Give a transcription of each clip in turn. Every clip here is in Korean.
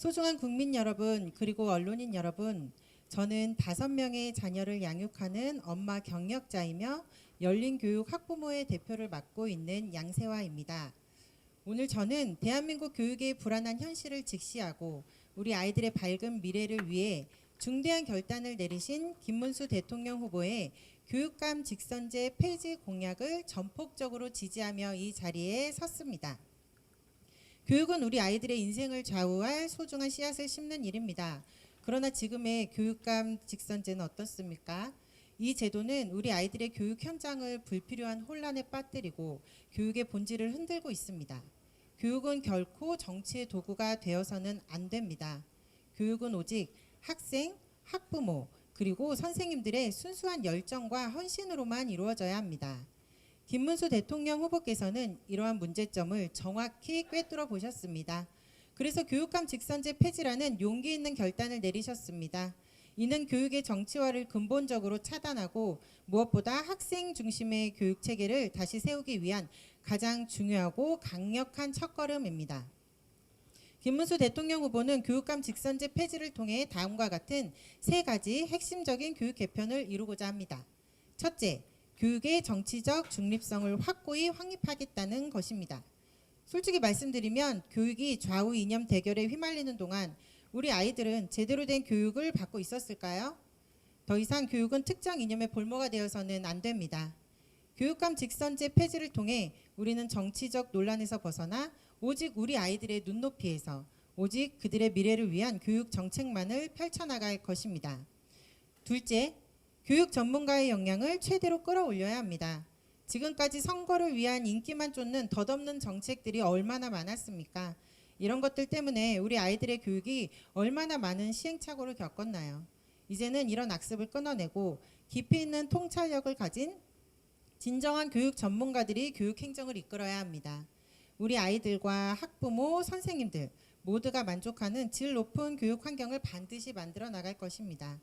소중한 국민 여러분, 그리고 언론인 여러분, 저는 5명의 자녀를 양육하는 엄마 경력자이며 열린교육 학부모의 대표를 맡고 있는 양세화입니다. 오늘 저는 대한민국 교육의 불안한 현실을 직시하고 우리 아이들의 밝은 미래를 위해 중대한 결단을 내리신 김문수 대통령 후보의 교육감 직선제 폐지 공약을 전폭적으로 지지하며 이 자리에 섰습니다. 교육은 우리 아이들의 인생을 좌우할 소중한 씨앗을 심는 일입니다. 그러나 지금의 교육감 직선제는 어떻습니까? 이 제도는 우리 아이들의 교육 현장을 불필요한 혼란에 빠뜨리고 교육의 본질을 흔들고 있습니다. 교육은 결코 정치의 도구가 되어서는 안 됩니다. 교육은 오직 학생, 학부모, 그리고 선생님들의 순수한 열정과 헌신으로만 이루어져야 합니다. 김문수 대통령 후보께서는 이러한 문제점을 정확히 꿰뚫어 보셨습니다. 그래서 교육감 직선제 폐지라는 용기 있는 결단을 내리셨습니다. 이는 교육의 정치화를 근본적으로 차단하고 무엇보다 학생 중심의 교육 체계를 다시 세우기 위한 가장 중요하고 강력한 첫걸음입니다. 김문수 대통령 후보는 교육감 직선제 폐지를 통해 다음과 같은 3가지 핵심적인 교육 개편을 이루고자 합니다. 첫째, 교육의 정치적 중립성을 확고히 확립하겠다는 것입니다. 솔직히 말씀드리면 교육이 좌우 이념 대결에 휘말리는 동안 우리 아이들은 제대로 된 교육을 받고 있었을까요? 더 이상 교육은 특정 이념의 볼모가 되어서는 안 됩니다. 교육감 직선제 폐지를 통해 우리는 정치적 논란에서 벗어나 오직 우리 아이들의 눈높이에서 오직 그들의 미래를 위한 교육 정책만을 펼쳐나갈 것입니다. 둘째, 교육 전문가의 역량을 최대로 끌어올려야 합니다. 지금까지 선거를 위한 인기만 쫓는 덧없는 정책들이 얼마나 많았습니까? 이런 것들 때문에 우리 아이들의 교육이 얼마나 많은 시행착오를 겪었나요? 이제는 이런 악습을 끊어내고 깊이 있는 통찰력을 가진 진정한 교육 전문가들이 교육 행정을 이끌어야 합니다. 우리 아이들과 학부모, 선생님들 모두가 만족하는 질 높은 교육 환경을 반드시 만들어 나갈 것입니다.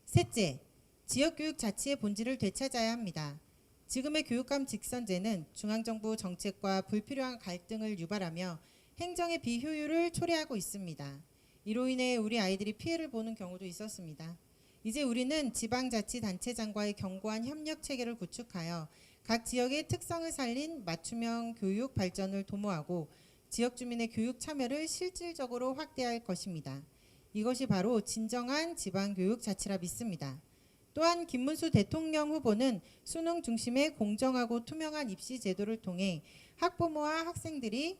셋째, 지역교육 자치의 본질을 되찾아야 합니다. 지금의 교육감 직선제는 중앙정부 정책과 불필요한 갈등을 유발하며 행정의 비효율을 초래하고 있습니다. 이로 인해 우리 아이들이 피해를 보는 경우도 있었습니다. 이제 우리는 지방자치단체장과의 견고한 협력 체계를 구축하여 각 지역의 특성을 살린 맞춤형 교육 발전을 도모하고 지역 주민의 교육 참여를 실질적으로 확대할 것입니다. 이것이 바로 진정한 지방교육 자치라 믿습니다. 또한 김문수 대통령 후보는 수능 중심의 공정하고 투명한 입시 제도를 통해 학부모와 학생들이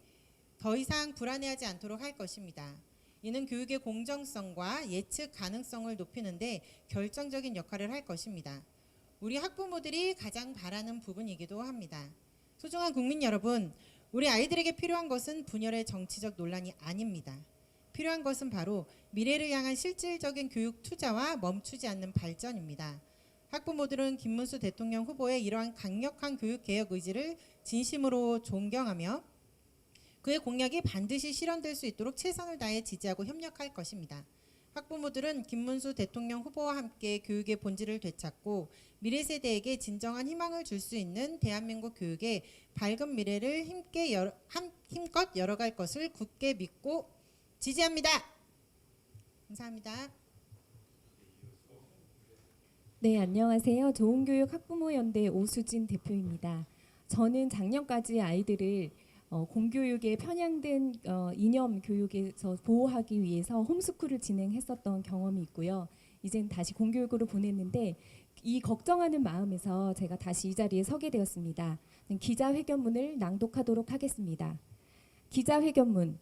더 이상 불안해하지 않도록 할 것입니다. 이는 교육의 공정성과 예측 가능성을 높이는 데 결정적인 역할을 할 것입니다. 우리 학부모들이 가장 바라는 부분이기도 합니다. 소중한 국민 여러분, 우리 아이들에게 필요한 것은 분열의 정치적 논란이 아닙니다. 필요한 것은 바로 미래를 향한 실질적인 교육 투자와 멈추지 않는 발전입니다. 학부모들은 김문수 대통령 후보의 이러한 강력한 교육 개혁 의지를 진심으로 존경하며 그의 공약이 반드시 실현될 수 있도록 최선을 다해 지지하고 협력할 것입니다. 학부모들은 김문수 대통령 후보와 함께 교육의 본질을 되찾고 미래 세대에게 진정한 희망을 줄 수 있는 대한민국 교육의 밝은 미래를 힘껏 열어갈 것을 굳게 믿고 지지합니다. 감사합니다. 네, 안녕하세요. 좋은교육 학부모연대 오수진 대표입니다. 저는 작년까지 아이들을 공교육에 편향된 이념 교육에서 보호하기 위해서 홈스쿨을 진행했었던 경험이 있고요. 이젠 다시 공교육으로 보냈는데 이 걱정하는 마음에서 제가 다시 이 자리에 서게 되었습니다. 기자회견문을 낭독하도록 하겠습니다. 기자회견문.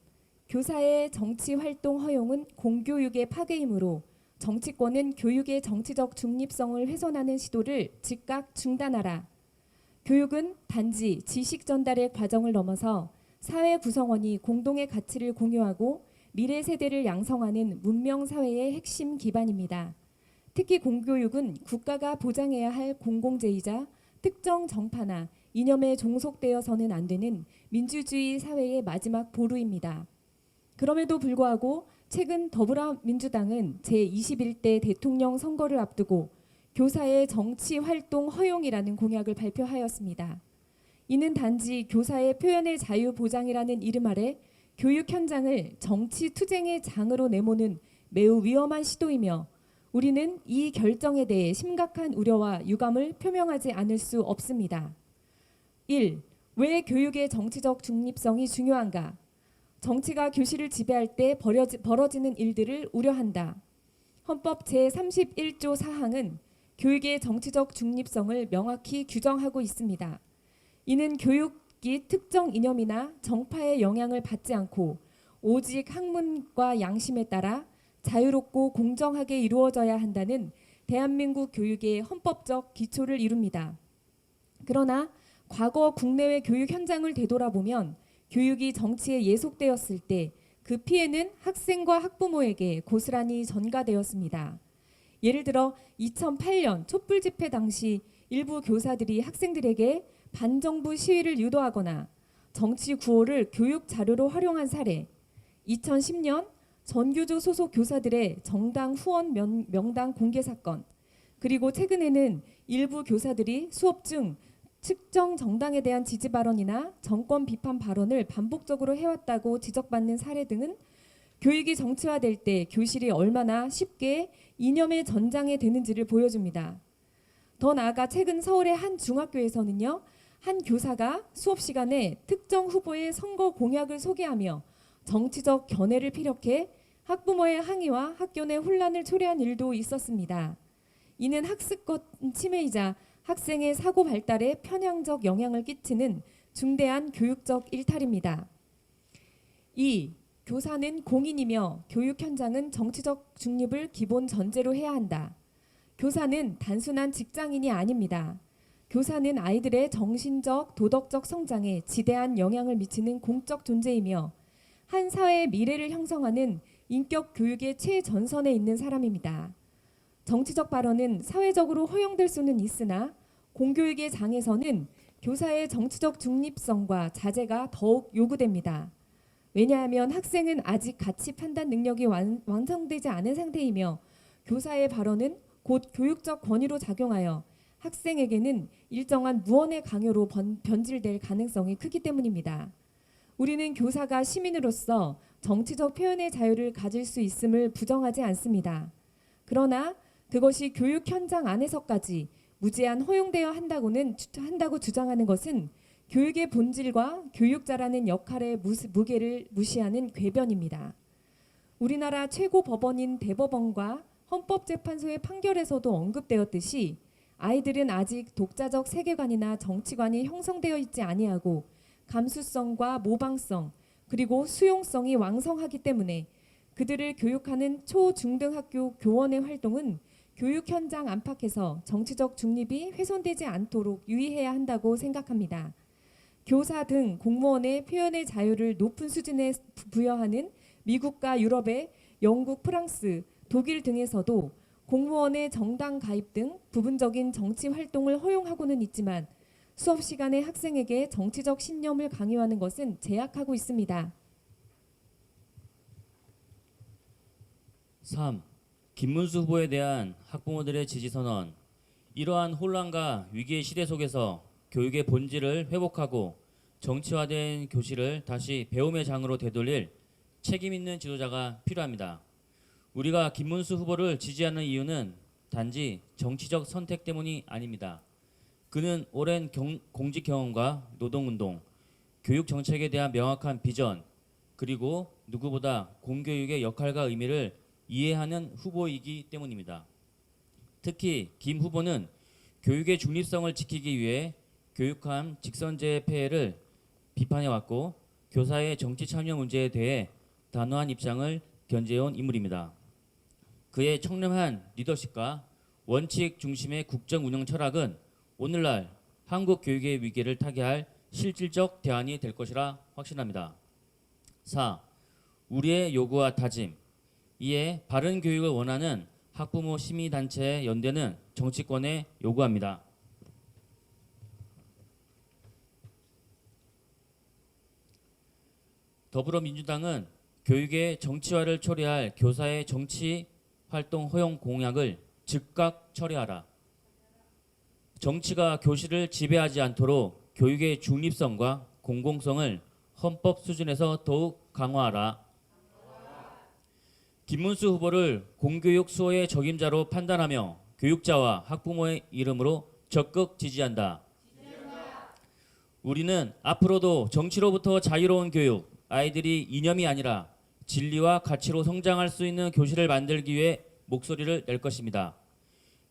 교사의 정치활동 허용은 공교육의 파괴이므로 정치권은 교육의 정치적 중립성을 훼손하는 시도를 즉각 중단하라. 교육은 단지 지식 전달의 과정을 넘어서 사회 구성원이 공동의 가치를 공유하고 미래 세대를 양성하는 문명 사회의 핵심 기반입니다. 특히 공교육은 국가가 보장해야 할 공공재이자 특정 정파나 이념에 종속되어서는 안 되는 민주주의 사회의 마지막 보루입니다. 그럼에도 불구하고 최근 더불어민주당은 제21대 대통령 선거를 앞두고 교사의 정치활동 허용이라는 공약을 발표하였습니다. 이는 단지 교사의 표현의 자유 보장이라는 이름 아래 교육 현장을 정치 투쟁의 장으로 내모는 매우 위험한 시도이며 우리는 이 결정에 대해 심각한 우려와 유감을 표명하지 않을 수 없습니다. 1. 왜 교육의 정치적 중립성이 중요한가? 정치가 교실을 지배할 때 벌어지는 일들을 우려한다. 헌법 제31조 사항은 교육의 정치적 중립성을 명확히 규정하고 있습니다. 이는 교육이 특정 이념이나 정파의 영향을 받지 않고 오직 학문과 양심에 따라 자유롭고 공정하게 이루어져야 한다는 대한민국 교육의 헌법적 기초를 이룹니다. 그러나 과거 국내외 교육 현장을 되돌아보면 교육이 정치에 예속되었을 때 그 피해는 학생과 학부모에게 고스란히 전가되었습니다. 예를 들어 2008년 촛불 집회 당시 일부 교사들이 학생들에게 반정부 시위를 유도하거나 정치 구호를 교육 자료로 활용한 사례, 2010년 전교조 소속 교사들의 정당 후원 명단 공개 사건, 그리고 최근에는 일부 교사들이 수업 중 특정 정당에 대한 지지 발언이나 정권 비판 발언을 반복적으로 해왔다고 지적받는 사례 등은 교육이 정치화될 때 교실이 얼마나 쉽게 이념의 전장에 되는지를 보여줍니다. 더 나아가 최근 서울의 한 중학교에서는요, 한 교사가 수업 시간에 특정 후보의 선거 공약을 소개하며 정치적 견해를 피력해 학부모의 항의와 학교 내 혼란을 초래한 일도 있었습니다. 이는 학습권 침해이자 학생의 사고 발달에 편향적 영향을 끼치는 중대한 교육적 일탈입니다. 2. 교사는 공인이며 교육 현장은 정치적 중립을 기본 전제로 해야 한다. 교사는 단순한 직장인이 아닙니다. 교사는 아이들의 정신적, 도덕적 성장에 지대한 영향을 미치는 공적 존재이며 한 사회의 미래를 형성하는 인격 교육의 최전선에 있는 사람입니다. 정치적 발언은 사회적으로 허용될 수는 있으나 공교육의 장에서는 교사의 정치적 중립성과 자제가 더욱 요구됩니다. 왜냐하면 학생은 아직 가치 판단 능력이 완성되지 않은 상태이며 교사의 발언은 곧 교육적 권위로 작용하여 학생에게는 일정한 무언의 강요로 변질될 가능성이 크기 때문입니다. 우리는 교사가 시민으로서 정치적 표현의 자유를 가질 수 있음을 부정하지 않습니다. 그러나 그것이 교육 현장 안에서까지 무제한 허용되어야 한다고 주장하는 것은 교육의 본질과 교육자라는 역할의 무게를 무시하는 궤변입니다. 우리나라 최고 법원인 대법원과 헌법재판소의 판결에서도 언급되었듯이 아이들은 아직 독자적 세계관이나 정치관이 형성되어 있지 아니하고 감수성과 모방성 그리고 수용성이 왕성하기 때문에 그들을 교육하는 초, 중등학교 교원의 활동은 교육 현장 안팎에서 정치적 중립이 훼손되지 않도록 유의해야 한다고 생각합니다. 교사 등 공무원의 표현의 자유를 높은 수준에 부여하는 미국과 유럽의 영국, 프랑스, 독일 등에서도 공무원의 정당 가입 등 부분적인 정치 활동을 허용하고는 있지만 수업 시간에 학생에게 정치적 신념을 강요하는 것은 제약하고 있습니다. 3. 김문수 후보에 대한 학부모들의 지지선언. 이러한 혼란과 위기의 시대 속에서 교육의 본질을 회복하고 정치화된 교실을 다시 배움의 장으로 되돌릴 책임 있는 지도자가 필요합니다. 우리가 김문수 후보를 지지하는 이유는 단지 정치적 선택 때문이 아닙니다. 그는 오랜 공직 경험과 노동운동, 교육 정책에 대한 명확한 비전, 그리고 누구보다 공교육의 역할과 의미를 이해하는 후보이기 때문입니다. 특히 김 후보는 교육의 중립성을 지키기 위해 교육감 직선제의 폐해를 비판해왔고 교사의 정치 참여 문제에 대해 단호한 입장을 견지해온 인물입니다. 그의 청렴한 리더십과 원칙 중심의 국정 운영 철학은 오늘날 한국 교육의 위기를 타개할 실질적 대안이 될 것이라 확신합니다. 4. 우리의 요구와 다짐. 이에 바른 교육을 원하는 학부모 시민단체 연대는 정치권에 요구합니다. 더불어민주당은 교육의 정치화를 초래할 교사의 정치 활동 허용 공약을 즉각 처리하라. 정치가 교실을 지배하지 않도록 교육의 중립성과 공공성을 헌법 수준에서 더욱 강화하라. 김문수 후보를 공교육 수호의 적임자로 판단하며 교육자와 학부모의 이름으로 적극 지지한다. 우리는 앞으로도 정치로부터 자유로운 교육, 아이들이 이념이 아니라 진리와 가치로 성장할 수 있는 교실을 만들기 위해 목소리를 낼 것입니다.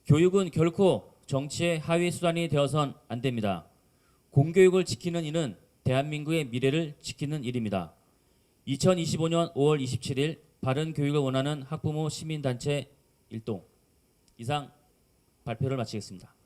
교육은 결코 정치의 하위 수단이 되어선 안 됩니다. 공교육을 지키는 이는 대한민국의 미래를 지키는 일입니다. 2025년 5월 27일 바른 교육을 원하는 학부모 시민단체 일동 이상 발표를 마치겠습니다.